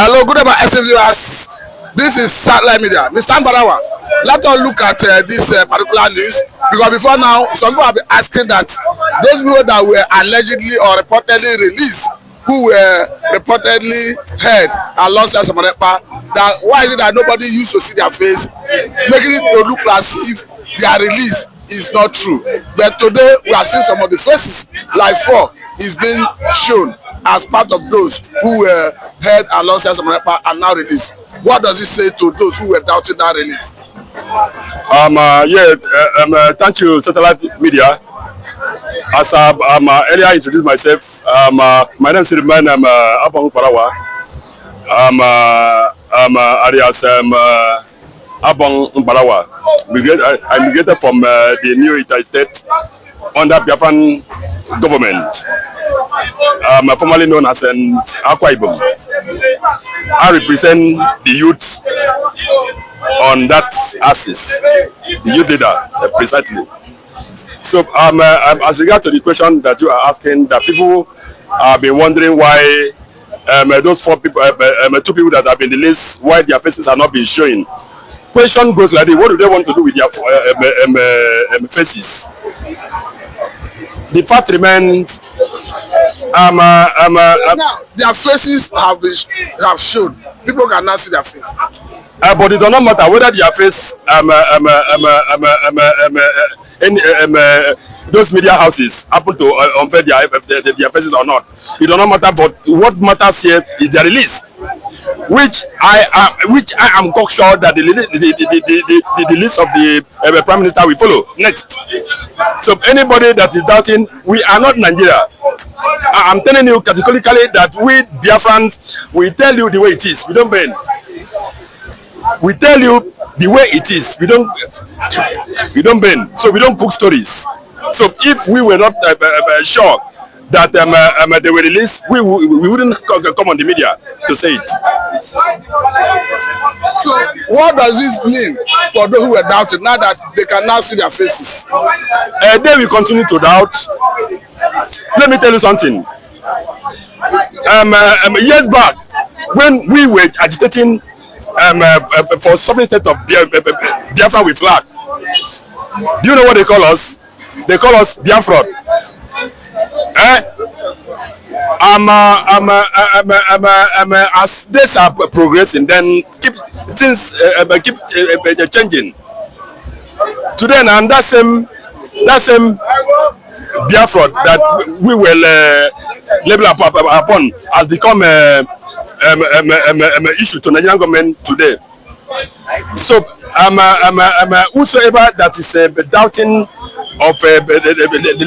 Hello, good evening, viewers. This is Satellite Media. Mr. Barawa, let us look at this particular news, because before now, some people have been asking that those people that were allegedly or reportedly released, who were reportedly held alongside Simon Ekpa, that why is it that nobody used to see their face, making it to look as if their release is not true. But today, we are seeing some of the faces, like 4, is being shown as part of those who were held alongside Simon Ekpa and now released. What does it say to those who were doubting that release? Thank you, Satellite Media. As I earlier introduced myself, my name is Simon Ekpa. Alias Abong Mbarawa. I migrated from the new United States under Biafran government, formerly known as an Akwa Ibom. I represent the youth on that axis, the youth leader, precisely. So, as regard to the question that you are asking, that people have been wondering why those 4 people, 2 people that have been released, why their faces are not being showing. Question goes like this: what do they want to do with their faces? The fact remains. Now their faces have shown. People can now see their face. But it does not matter whether their face, those media houses happen to unveil their faces or not. It does not matter. But what matters here is their release, which I am sure that the list of the Prime Minister will follow next. So anybody that is doubting, we are not Nigeria. I'm telling you categorically that we Biafrans, we tell you the way it is. We don't bend. We tell you the way it is. We don't bend. So we don't cook stories. So if we were not sure that they were released, we wouldn't come on the media to say it. So what does this mean for those who were doubting, now that they can now see their faces? They will continue to doubt. Let me tell you something. Years back, when we were agitating for sovereign state of Biafra with flag, do you know what they call us? They call us Biafrans. As days are progressing, then things keep changing. Today, now that same Biafra that we will label upon has become issue to Nigerian government today. So, whosoever that is doubting of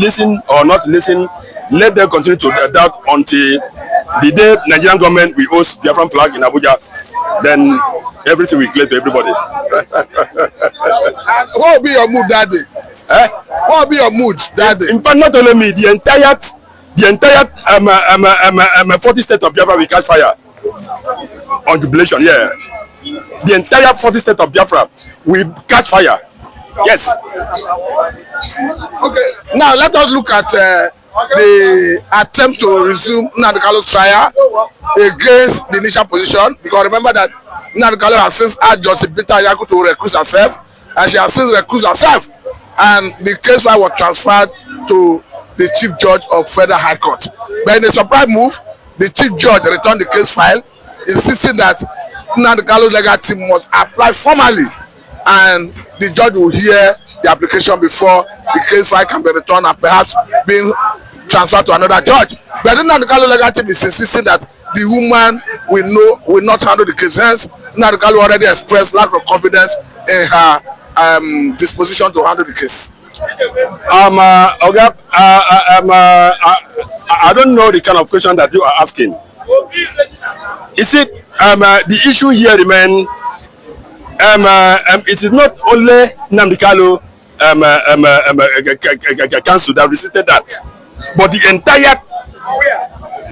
listen or not listen, let them continue to doubt until the day Nigerian government will host Biafran flag in Abuja. Then everything will clear to everybody. And what will be your mood that day? What will be your mood that day? In fact, not only me, the entire 40 state of Biafra will catch fire on jubilation. Yeah, the entire 40 state of Biafra will catch fire. Yes. Okay. Now let us look at the attempt to resume Nnamdi Kalu's trial against the initial position, because remember that Nnamdi Kalu has since asked Justice Binta Yaku to recuse herself, and she has since recused herself, and the case file was transferred to the Chief Judge of Federal High Court. But in a surprise move, the Chief Judge returned the case file, insisting that Nnamdi Kalu's legal team must apply formally, and the judge will hear the application before the case file can be returned and perhaps being transferred to another judge. But the Nnamdi Kalu legal team is insisting that the woman will not handle the case. Hence, Nnamdi Kalu already expressed lack of confidence in her disposition to handle the case. I don't know the kind of question that you are asking. Is it the issue here remain? It is not only Nnamdi Kalu council that resisted that, but the entire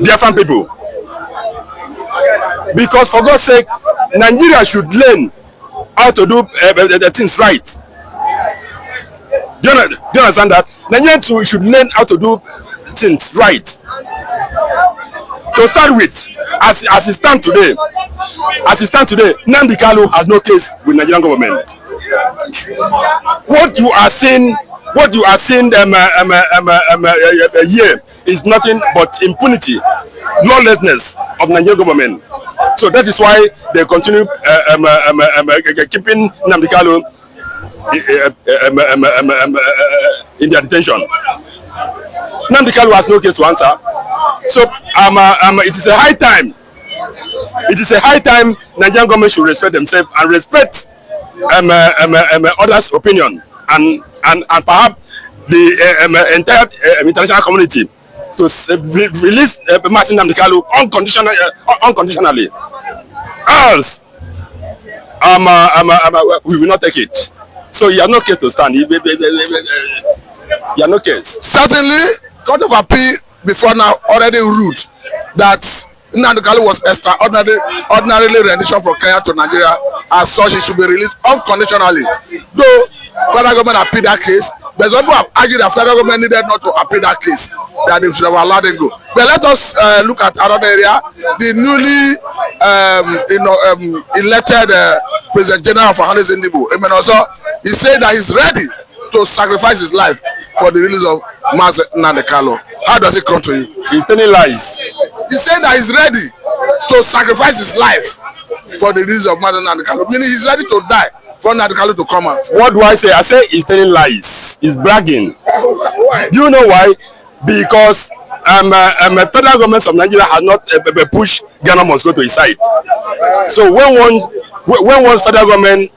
Biafran people. Because for God's sake, Nigeria should learn how to do the things right. Do you understand that? Nigerians should learn how to do things right. To start with, as it stands today, Nnamdi Kanu has no case with Nigerian government. What you are seeing here is nothing but impunity, lawlessness of Nigerian government. So that is why they continue keeping Nnamdi Kanu in their detention. Nnamdi Kanu has no case to answer. So it is a high time. It is a high time Nigerian government should respect themselves and respect others' opinion and perhaps the entire international community to release Mazi Nnamdi Kanu unconditionally. Else, we will not take it. So you have no case to stand. You have no case. Certainly, Court of Appeal before now already ruled that Nnamdi Kanu was ordinarily rendition from Kenya to Nigeria. As such, he should be released unconditionally. Though federal government appealed that case, there's people who have argued that federal government needed not to appeal that case, that they should have allowed him go. But let us look at another area. The newly elected President General for Ohanaeze Ndigbo, he said that he's ready to sacrifice his life for the release of Mazi Nnamdi Kanu. How does it come to you? He's telling lies. He said that he's ready to sacrifice his life for the release of Mazi Nnamdi Kanu, meaning he's ready to die for Nnamdi Kanu to come out. What do I say? I say he's telling lies. He's bragging. Why? Do you know why? Because federal government of Nigeria has not pushed Ghana must go to his side. So when one federal government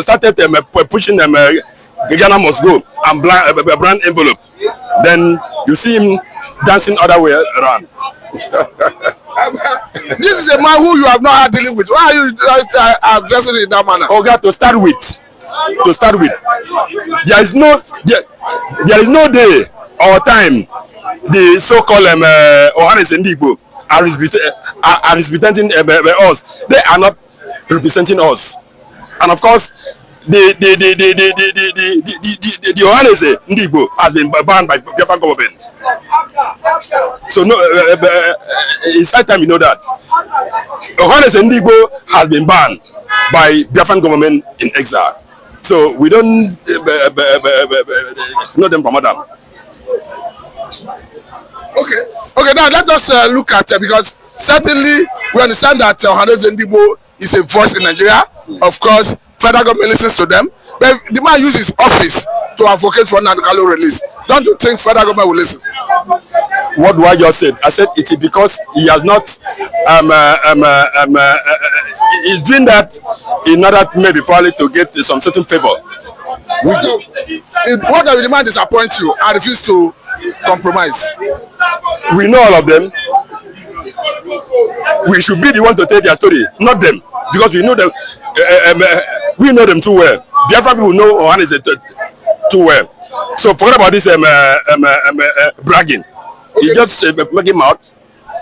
started pushing them, Ghana must go and brand envelope, then you see him dancing other way around. This is a man who you have not had dealing with. Why are you addressing it in that manner? Okay, to start with, there is no day or time the so-called Ohanaeze Ndigbo are representing us. They are not representing us, and of course, the Ohanaeze Ndigbo has been banned by Biafran government. So no, it's high time you know that Ohanaeze Ndigbo has been banned by Biafran government in exile. So we don't know them from Adam. Okay. Now let us look at because certainly we understand that Ohanaeze Ndigbo is a voice in Nigeria. Of course, federal government listens to them, but the man uses his office to advocate for Nnamdi Kanu release. Don't you think federal government will listen? What do I just say? I said it is because he has not he's doing that in order to maybe probably to get some certain favor. What does the man disappoint you and refuse to compromise? We know all of them. We should be the one to tell their story, not them, because we know them. We know them too well. Biafran people know Ohanaeze too well. So forget about this bragging. He just make him out.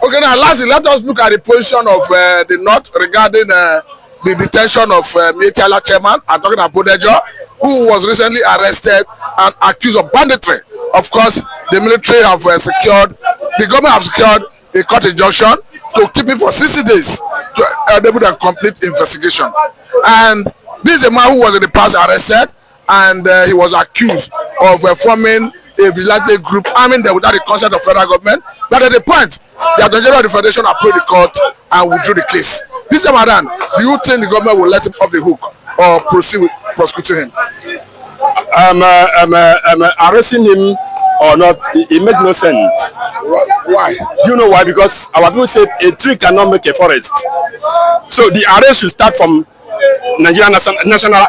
Okay, now lastly, let us look at the position of the North regarding the detention of Mietiala chairman. I'm talking about Bodejo, who was recently arrested and accused of banditry. Of course, the military have secured, the government have secured a court injunction to keep him for 60 days to enable the complete investigation. And this is a man who was in the past arrested, and he was accused of forming a vigilante group, arming them without the consent of federal government. But at the point, the Attorney General of the Federation approached the court and withdrew the case. This time around, do you think the government will let him off the hook or proceed with prosecuting him? Arresting him or not, it makes no sense. Why? You know why? Because our people said a tree cannot make a forest. So the arrest should start from Nigerian National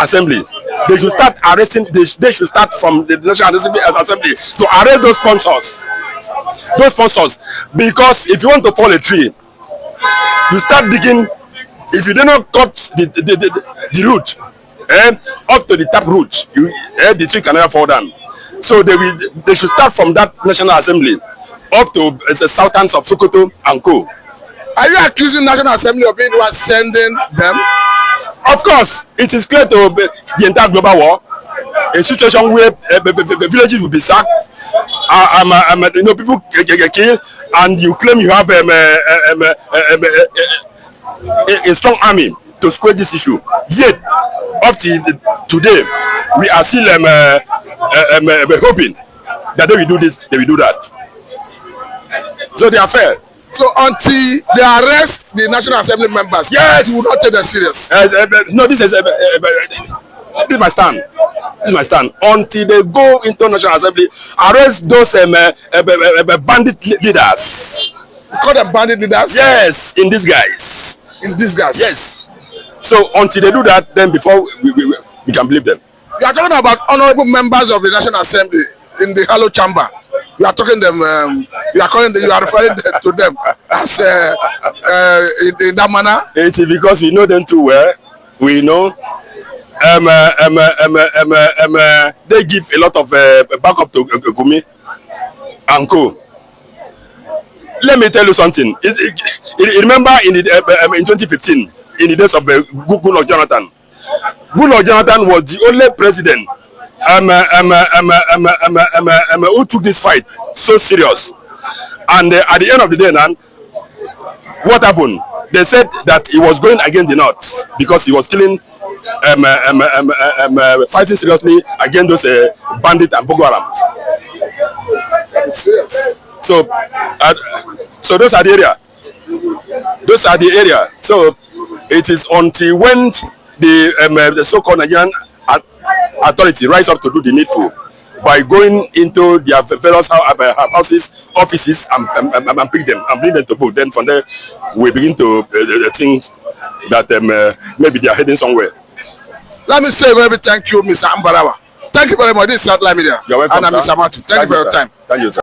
Assembly. They should start arresting. They should start from the National Assembly to arrest those sponsors. Because if you want to fall a tree, you start digging. If you do not cut the root, up to the tap root, the tree can never fall down. So they should start from that National Assembly up to the sultans of Sokoto and Co. Are you accusing National Assembly of being the one sending them? Of course, it is clear to the entire global war, a situation where the villages will be sacked, you know, people get killed, and you claim you have a strong army to square this issue. Yet, up to today, we are still hoping that they will do this, they will do that. So they are fair. So until they arrest the National Assembly members, yes, you will not take them serious. No, this is my stand. This is my stand. Until they go into National Assembly, arrest those bandit leaders. You call them bandit leaders? Yes, in disguise. In disguise? Yes. So until they do that, then before we can believe them. You are talking about honorable members of the National Assembly in the Hollow Chamber. You are talking them. You are calling them. You are referring to them as in that manner. It is because we know them too well. We know. They give a lot of backup to Gumi and co. Let me tell you something. Remember in 2015, in the days of Goodluck Jonathan. Goodluck Jonathan was the only president who took this fight so serious. And at the end of the day, now, what happened? They said that he was going against the North because he was killing, fighting seriously against those bandits and Boko Haram. So those are the area. Those are the area. So it is until when the so-called Nigerian authority rise up to do the needful by going into their various houses, offices, and pick them and bring them to book. Then from there, we begin to think that maybe they are heading somewhere. Let me say very thank you, Mr. Ambarawa. Thank you very much. This is Satellite Media. You're welcome, and I'm Mr. Matu. Thank you for your time. Thank you, sir.